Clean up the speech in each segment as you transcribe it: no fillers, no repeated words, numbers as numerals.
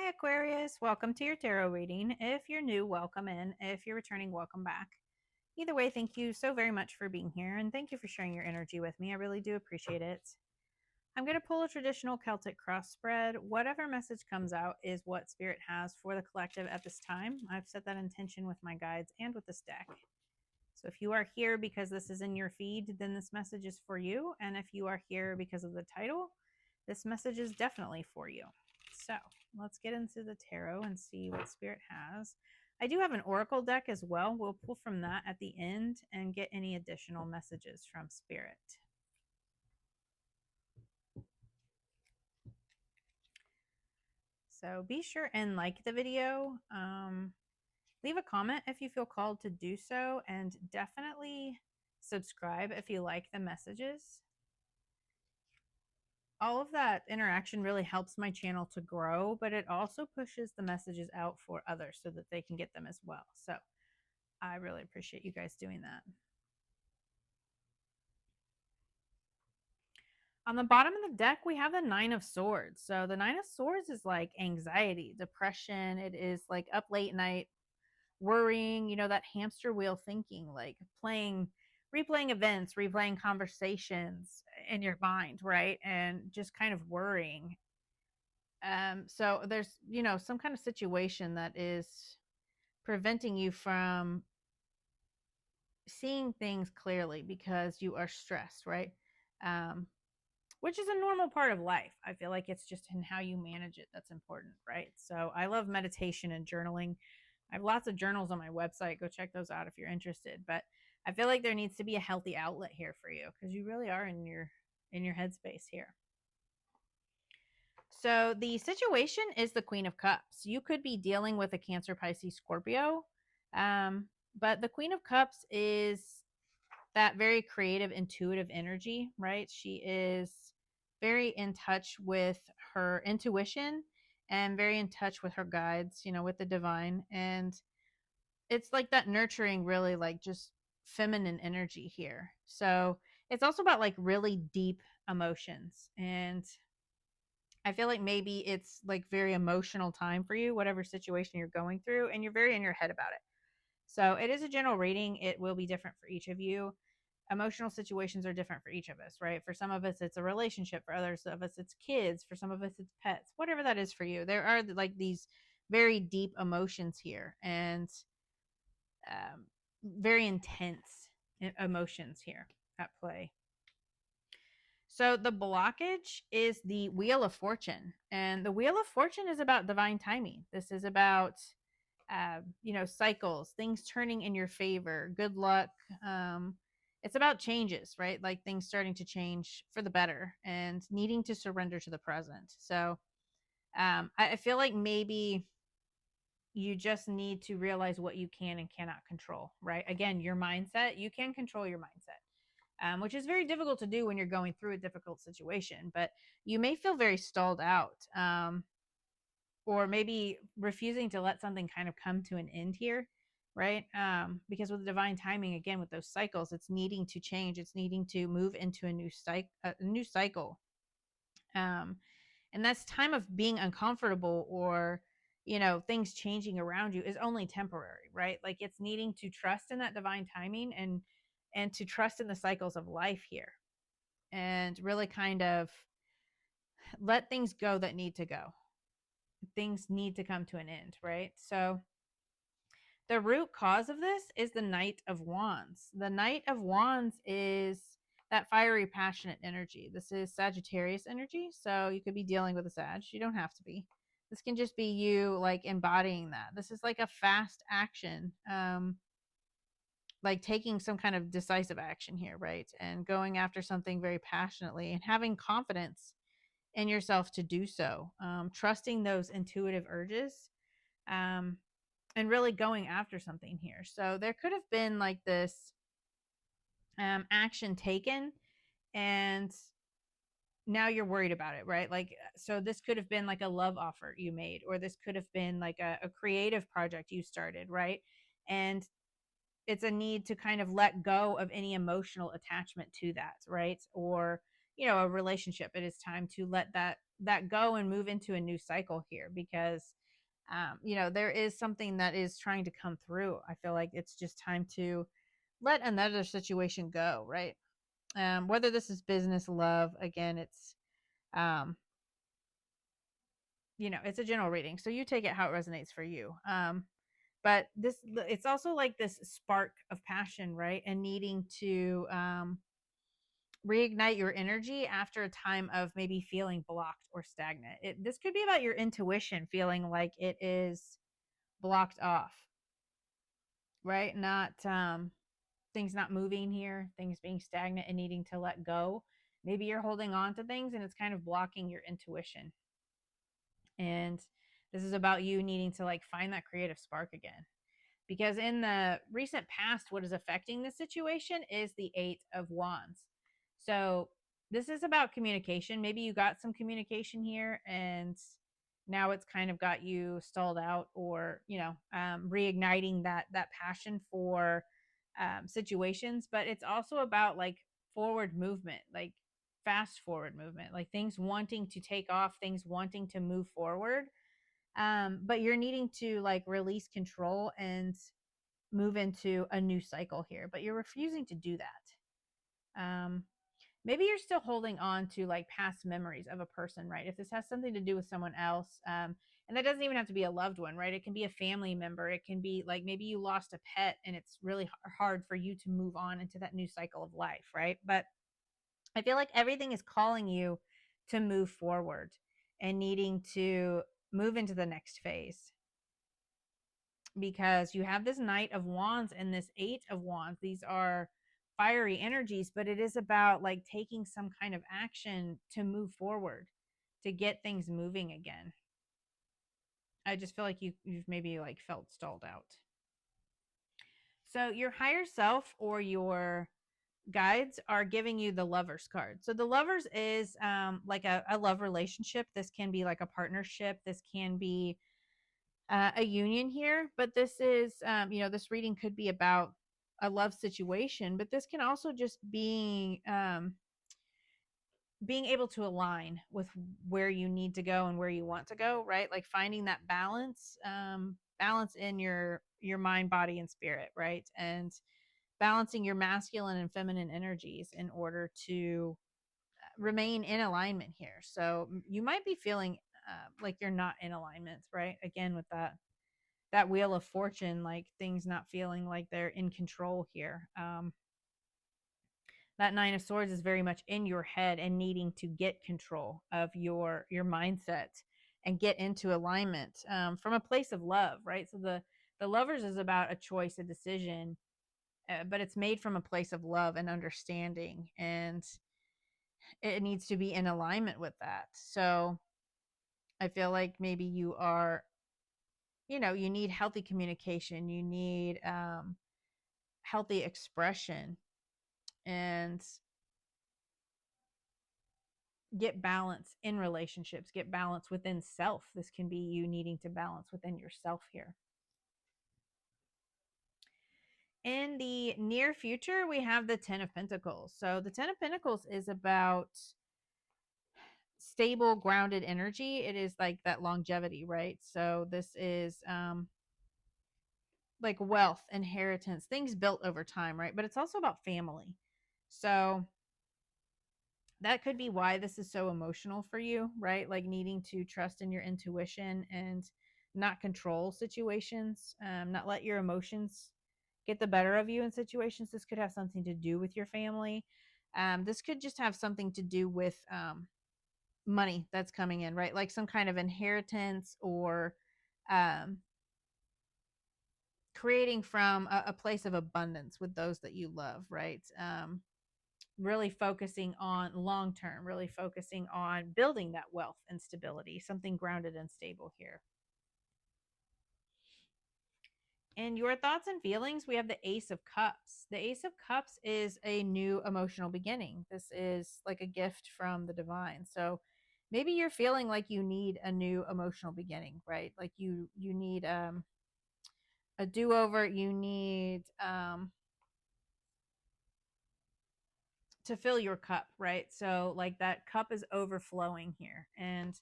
Hi, Aquarius. Welcome to your tarot reading. If you're new, welcome in. If you're returning, welcome back. Either way, thank you so very much for being here and thank you for sharing your energy with me. I really do appreciate it. I'm going to pull a traditional Celtic cross spread. Whatever message comes out is what Spirit has for the collective at this time. I've set that intention with my guides and with this deck. So if you are here because this is in your feed, then this message is for you. And if you are here because of the title, this message is definitely for you. So let's get into the tarot and see what Spirit has. I do have an oracle deck as well. We'll pull from that at the end and get any additional messages from Spirit. So be sure and like the video. Leave a comment if you feel called to do so, and definitely subscribe if you like the messages. All of that interaction really helps my channel to grow, but it also pushes the messages out for others so that they can get them as well. So I really appreciate you guys doing that. On the bottom of the deck, we have the Nine of Swords. So the Nine of Swords is like anxiety, depression. It is like up late night, worrying, that hamster wheel thinking, like replaying events, replaying conversations in your mind, right? And just kind of worrying. So there's, some kind of situation that is preventing you from seeing things clearly because you are stressed, right? Which is a normal part of life. I feel like it's just in how you manage it that's important, right? So I love meditation and journaling. I have lots of journals on my website. Go check those out if you're interested. But I feel like there needs to be a healthy outlet here for you because you really are in your headspace here. So the situation is the Queen of Cups. You could be dealing with a Cancer, Pisces, Scorpio. But the Queen of Cups is that very creative, intuitive energy, right? She is very in touch with her intuition and very in touch with her guides, with the divine. And it's like that nurturing, really like just feminine energy here. So it's also about like really deep emotions. And I feel like maybe it's like very emotional time for you, whatever situation you're going through, and you're very in your head about it. So it is a general reading. It will be different for each of you. Emotional situations are different for each of us, right? For some of us, it's a relationship. For others of us, it's kids. For some of us, it's pets. Whatever that is for you. There are like these very deep emotions here and very intense emotions here at play. So the blockage is the Wheel of Fortune. And the Wheel of Fortune is about divine timing. This is about cycles, things turning in your favor, good luck. It's about changes, right? Like things starting to change for the better and needing to surrender to the present. So I feel like maybe you just need to realize what you can and cannot control, right? Again, your mindset, you can control your mindset, which is very difficult to do when you're going through a difficult situation, but you may feel very stalled out. Or maybe refusing to let something kind of come to an end here, right? Because with divine timing, again, with those cycles, it's needing to change. It's needing to move into a new cycle. And that's time of being uncomfortable or, things changing around you is only temporary, right? Like it's needing to trust in that divine timing and to trust in the cycles of life here and really kind of let things go that need to go. Things need to come to an end, right? So the root cause of this is the Knight of Wands. The Knight of Wands is that fiery, passionate energy. This is Sagittarius energy. So you could be dealing with a Sag. You don't have to be. This can just be you like embodying that. This is like a fast action, like taking some kind of decisive action here, right? And going after something very passionately and having confidence in yourself to do so, trusting those intuitive urges, and really going after something here. So there could have been like this action taken, and now you're worried about it, right? Like, so this could have been like a love offer you made, or this could have been like a creative project you started, right? And it's a need to kind of let go of any emotional attachment to that, right? Or a relationship. It is time to let that that go and move into a new cycle here, because there is something that is trying to come through. I feel like it's just time to let another situation go, right? Whether this is business, love, again, um, it's a general reading, so you take it how it resonates for you. But it's also like this spark of passion, right? And needing to reignite your energy after a time of maybe feeling blocked or stagnant. This could be about your intuition feeling like it is blocked off, right? Not things not moving here, things being stagnant and needing to let go. Maybe you're holding on to things and it's kind of blocking your intuition. And this is about you needing to like find that creative spark again. Because in the recent past, what is affecting the situation is the 8 of Wands. So this is about communication. Maybe you got some communication here and now it's kind of got you stalled out, or reigniting that passion for situations. But it's also about like forward movement, like fast forward movement, like things wanting to take off, things wanting to move forward. But you're needing to like release control and move into a new cycle here, but you're refusing to do that. Maybe you're still holding on to like past memories of a person, right? If this has something to do with someone else, and that doesn't even have to be a loved one, right? It can be a family member. It can be like maybe you lost a pet and it's really hard for you to move on into that new cycle of life, right? But I feel like everything is calling you to move forward and needing to move into the next phase, because you have this Knight of Wands and this 8 of Wands. These are fiery energies, but it is about like taking some kind of action to move forward, to get things moving again. I just feel like you've maybe like felt stalled out. So your higher self or your guides are giving you the Lovers card. So the Lovers is like a love relationship. This can be like a partnership. This can be a union here, but this is, this reading could be about a love situation, but this can also just being able to align with where you need to go and where you want to go, right? Like finding that balance in your mind, body, and spirit, right? And balancing your masculine and feminine energies in order to remain in alignment here. So you might be feeling like you're not in alignment, right? Again, with that wheel of fortune, like things not feeling like they're in control here. That 9 of Swords is very much in your head and needing to get control of your mindset and get into alignment from a place of love, right? So the Lovers is about a choice, a decision, but it's made from a place of love and understanding, and it needs to be in alignment with that. So I feel like maybe you are, you need healthy communication, you need healthy expression, and get balance in relationships, get balance within self. This can be you needing to balance within yourself here. In the near future, we have the 10 of Pentacles. So the 10 of Pentacles is about stable, grounded energy. It is like that longevity, right? So this is like wealth, inheritance, things built over time, right? But it's also about family. So that could be why this is so emotional for you, right? Like needing to trust in your intuition and not control situations, not let your emotions get the better of you in situations. This could have something to do with your family. This could just have something to do with money that's coming in, right? Like some kind of inheritance, or um, creating from a place of abundance with those that you love, right? Really focusing on long term, really focusing on building that wealth and stability, something grounded and stable here. In your thoughts and feelings, we have the Ace of Cups. The Ace of Cups is a new emotional beginning. This is like a gift from the divine. So maybe you're feeling like you need a new emotional beginning, right? Like you need a do-over. You need to fill your cup, right? So like that cup is overflowing here. And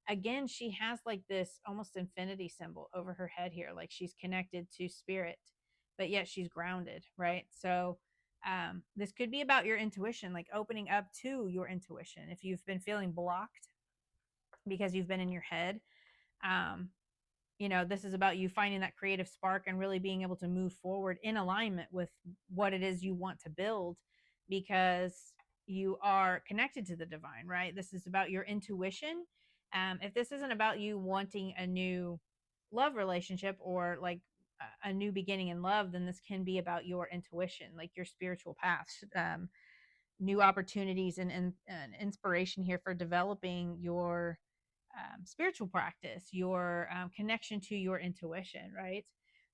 again, she has like this almost infinity symbol over her head here, like she's connected to spirit, but yet she's grounded, right? So this could be about your intuition, like opening up to your intuition. If you've been feeling blocked because you've been in your head, um, this is about you finding that creative spark and really being able to move forward in alignment with what it is you want to build, because you are connected to the divine, right? This is about your intuition. If this isn't about you wanting a new love relationship or like a new beginning in love, then this can be about your intuition, like your spiritual paths, new opportunities and inspiration here for developing your spiritual practice, your connection to your intuition, right?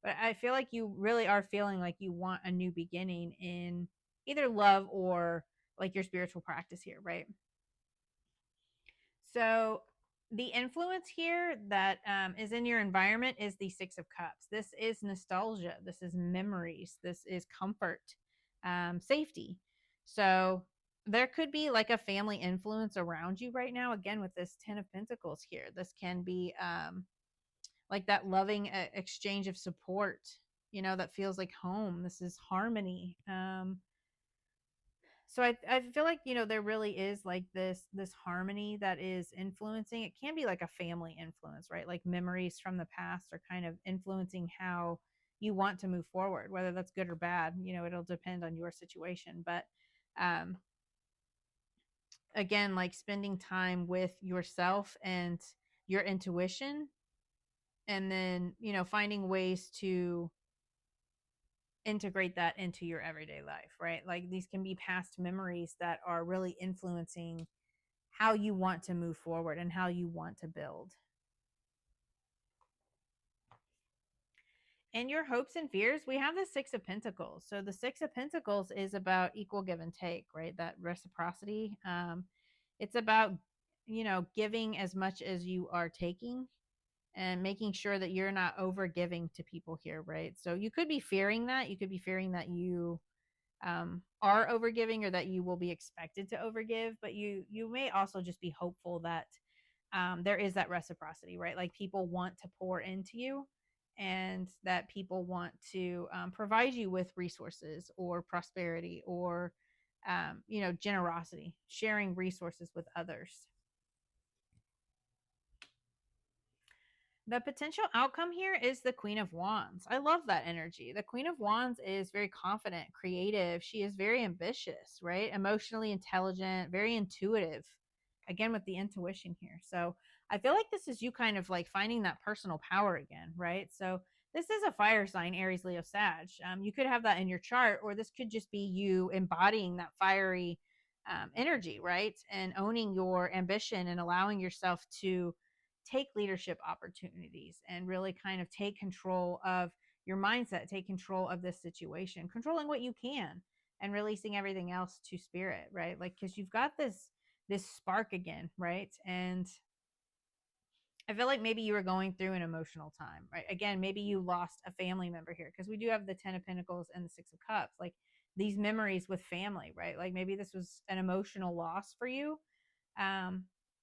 But I feel like you really are feeling like you want a new beginning in either love or like your spiritual practice here, right? So the influence here that is in your environment is the Six of Cups. This is nostalgia. This is memories. This is comfort, safety. So there could be like a family influence around you right now. Again, with this Ten of Pentacles here, this can be like that loving exchange of support. That feels like home. This is harmony. So I feel like there really is like this harmony that is influencing. It can be like a family influence, right? Like memories from the past are kind of influencing how you want to move forward, whether that's good or bad. It'll depend on your situation. But um again, like spending time with yourself and your intuition, and then finding ways to integrate that into your everyday life, right? Like these can be past memories that are really influencing how you want to move forward and how you want to build. And your hopes and fears, we have the Six of Pentacles. So the Six of Pentacles is about equal give and take, right? That reciprocity. It's about, giving as much as you are taking, and making sure that you're not over giving to people here, right? So you could be fearing that. You could be fearing that you are overgiving, or that you will be expected to overgive, but you may also just be hopeful that there is that reciprocity, right? Like people want to pour into you, and that people want to provide you with resources or prosperity or generosity, sharing resources with others. The potential outcome here is the Queen of Wands. I love that energy. The Queen of Wands is very confident, creative. She is very ambitious, right? Emotionally intelligent, very intuitive. Again, with the intuition here. So I feel like this is you kind of like finding that personal power again, right? So this is a fire sign, Aries, Leo, Sag. You could have that in your chart, or this could just be you embodying that fiery energy, right? And owning your ambition and allowing yourself to take leadership opportunities and really kind of take control of your mindset, take control of this situation, controlling what you can and releasing everything else to spirit, right? Like, because you've got this spark again, right? And I feel like maybe you were going through an emotional time, right? Again, maybe you lost a family member here, because we do have the Ten of Pentacles and the Six of Cups, like these memories with family, right? Like maybe this was an emotional loss for you.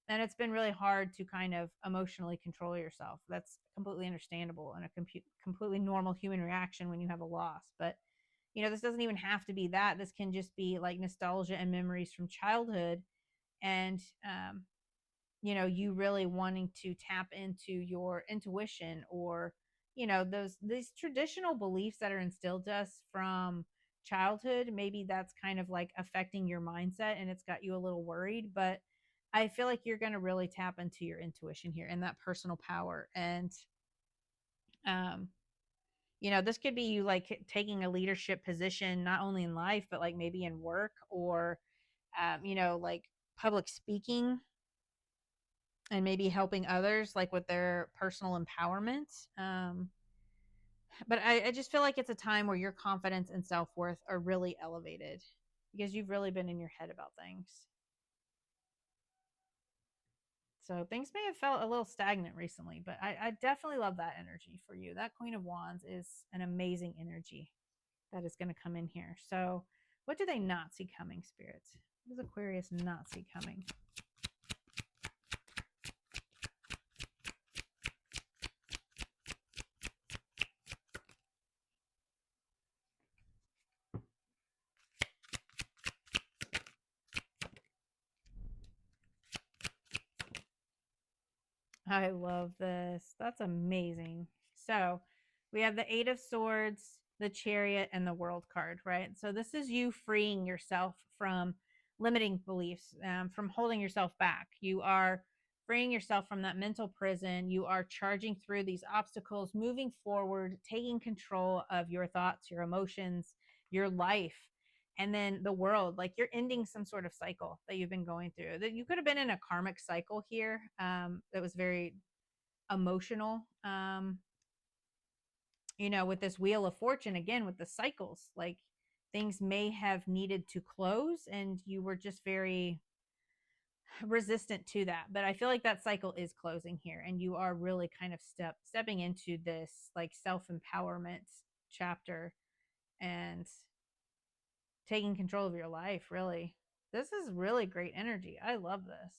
And it's been really hard to kind of emotionally control yourself. That's completely understandable and a completely normal human reaction when you have a loss. But, this doesn't even have to be that. This can just be like nostalgia and memories from childhood. And, you really wanting to tap into your intuition, or, these traditional beliefs that are instilled to us from childhood. Maybe that's kind of like affecting your mindset and it's got you a little worried. But I feel like you're going to really tap into your intuition here and that personal power. And, um, this could be you like taking a leadership position, not only in life, but like maybe in work, or, like public speaking, and maybe helping others like with their personal empowerment. But I just feel like it's a time where your confidence and self-worth are really elevated, because you've really been in your head about things. So things may have felt a little stagnant recently, but I definitely love that energy for you. That Queen of Wands is an amazing energy that is going to come in here. So What do they not see coming, spirits? What does Aquarius not see coming? I love this. That's amazing. So we have the Eight of Swords, the Chariot, and the World card, right? So this is you freeing yourself from limiting beliefs, from holding yourself back. You are freeing yourself from that mental prison. You are charging through these obstacles, moving forward, taking control of your thoughts, your emotions, your life. And then the world, like you're ending some sort of cycle that you've been going through. That you could have been in a karmic cycle here that was very emotional. With this Wheel of Fortune, again, with the cycles, like things may have needed to close and you were just very resistant to that. But I feel like that cycle is closing here, and you are really kind of stepping into this like self-empowerment chapter and taking control of your life, really. This is really great energy. I love this.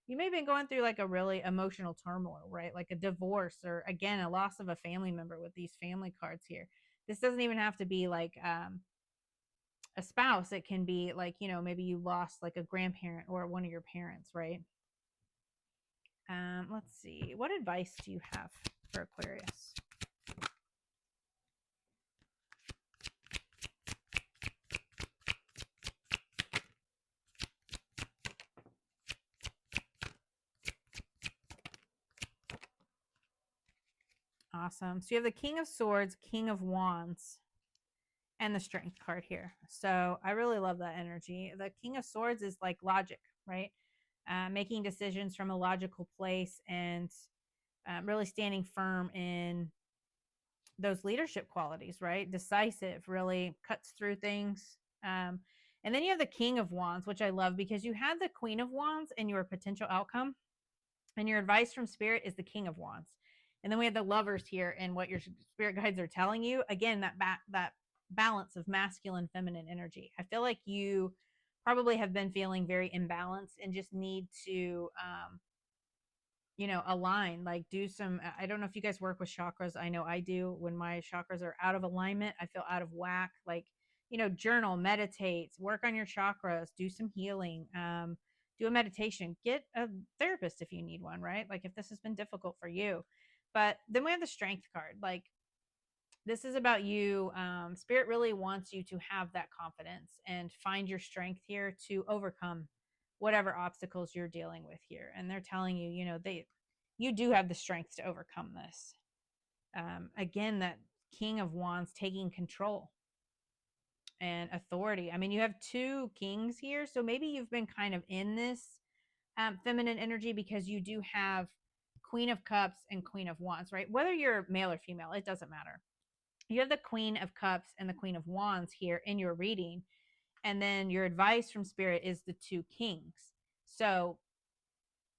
You may have been going through like a really emotional turmoil, right? Like a divorce, or again, a loss of a family member with these family cards here. This doesn't even have to be like a spouse. It can be like, maybe you lost like a grandparent or one of your parents, right? Let's see. What advice do you have for Aquarius? Awesome. So you have the King of Swords, King of Wands, and the Strength card here. So I really love that energy. The King of Swords is like logic, right? Making decisions from a logical place and really standing firm in those leadership qualities, right? Decisive, really cuts through things. And then you have the King of Wands, which I love because you had the Queen of Wands in your potential outcome, and your advice from Spirit is the King of Wands. And then we have the Lovers here, and what your spirit guides are telling you. Again, that balance of masculine, feminine energy. I feel like you probably have been feeling very imbalanced and just need to align, like do some, I don't know if you guys work with chakras. I know I do. When my chakras are out of alignment, I feel out of whack. Like, journal, meditate, work on your chakras, do some healing, do a meditation, get a therapist if you need one, right? Like if this has been difficult for you. But then we have the Strength card. Like this is about you. Spirit really wants you to have that confidence and find your strength here to overcome whatever obstacles you're dealing with here. And they're telling you, you do have the strength to overcome this. Again, that King of Wands taking control and authority. I mean, you have two kings here. So maybe you've been kind of in this feminine energy because you do have Queen of Cups and Queen of Wands, right? Whether you're male or female, it doesn't matter. You have the Queen of Cups and the Queen of Wands here in your reading. And then your advice from Spirit is the two kings. So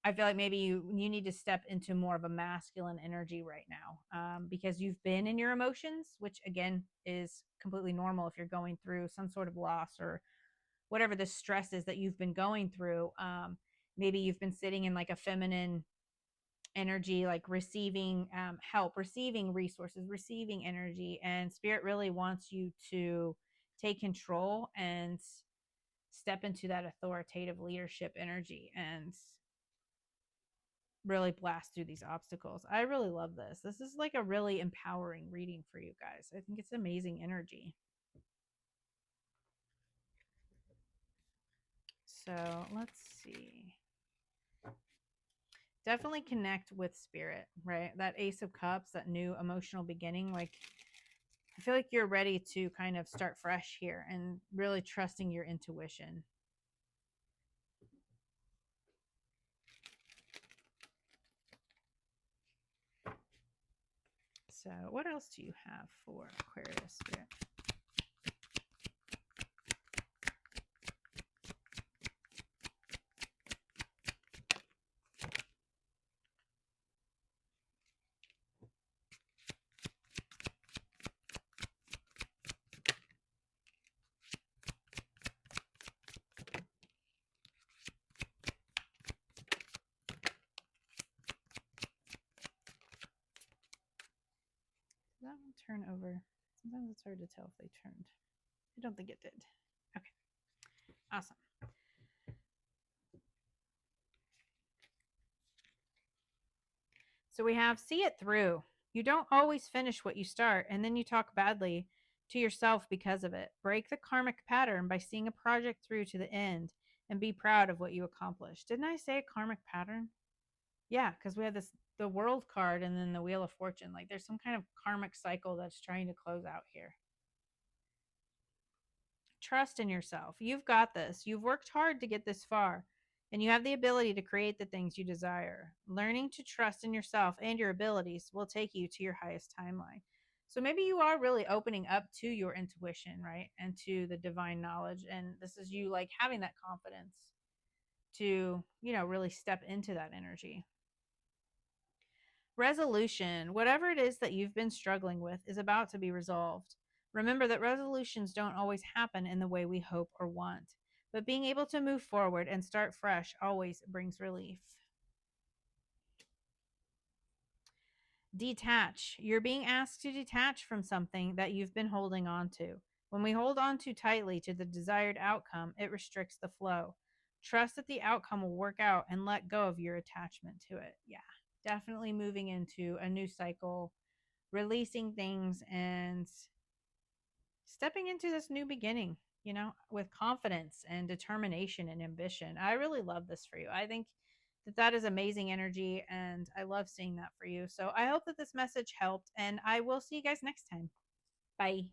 I feel like maybe you need to step into more of a masculine energy right now, because you've been in your emotions, which again is completely normal if you're going through some sort of loss or whatever the stress is that you've been going through. Maybe you've been sitting in like a feminine energy, like receiving help, receiving resources, receiving energy, and Spirit really wants you to take control and step into that authoritative leadership energy and really blast through these obstacles. I really love this. This is like a really empowering reading for you guys. I think it's amazing energy. So let's see. Definitely connect with Spirit, right? That Ace of Cups, that new emotional beginning. Like, I feel like you're ready to kind of start fresh here and really trusting your intuition. So what else do you have for Aquarius Spirit? that one turn over? Sometimes it's hard to tell if they turned. I don't think it did. Okay. Awesome. So we have see it through. You don't always finish what you start, and then you talk badly to yourself because of it. Break the karmic pattern by seeing a project through to the end and be proud of what you accomplished. Didn't I say karmic pattern? Yeah, because we have the world card and then the wheel of fortune. Like there's some kind of karmic cycle that's trying to close out here. Trust in yourself. You've got this. You've worked hard to get this far, and you have the ability to create the things you desire. Learning to trust in yourself and your abilities will take you to your highest timeline. So maybe you are really opening up to your intuition, right? And to the divine knowledge. And this is you like having that confidence to, really step into that energy. Resolution, whatever it is that you've been struggling with, is about to be resolved. Remember that resolutions don't always happen in the way we hope or want, but being able to move forward and start fresh always brings relief. Detach. You're being asked to detach from something that you've been holding on to. When we hold on too tightly to the desired outcome, it restricts the flow. Trust that the outcome will work out and let go of your attachment to it. Yeah, definitely moving into a new cycle, releasing things, and stepping into this new beginning, with confidence and determination and ambition. I really love this for you. I think that is amazing energy, and I love seeing that for you. So I hope that this message helped, and I will see you guys next time. Bye.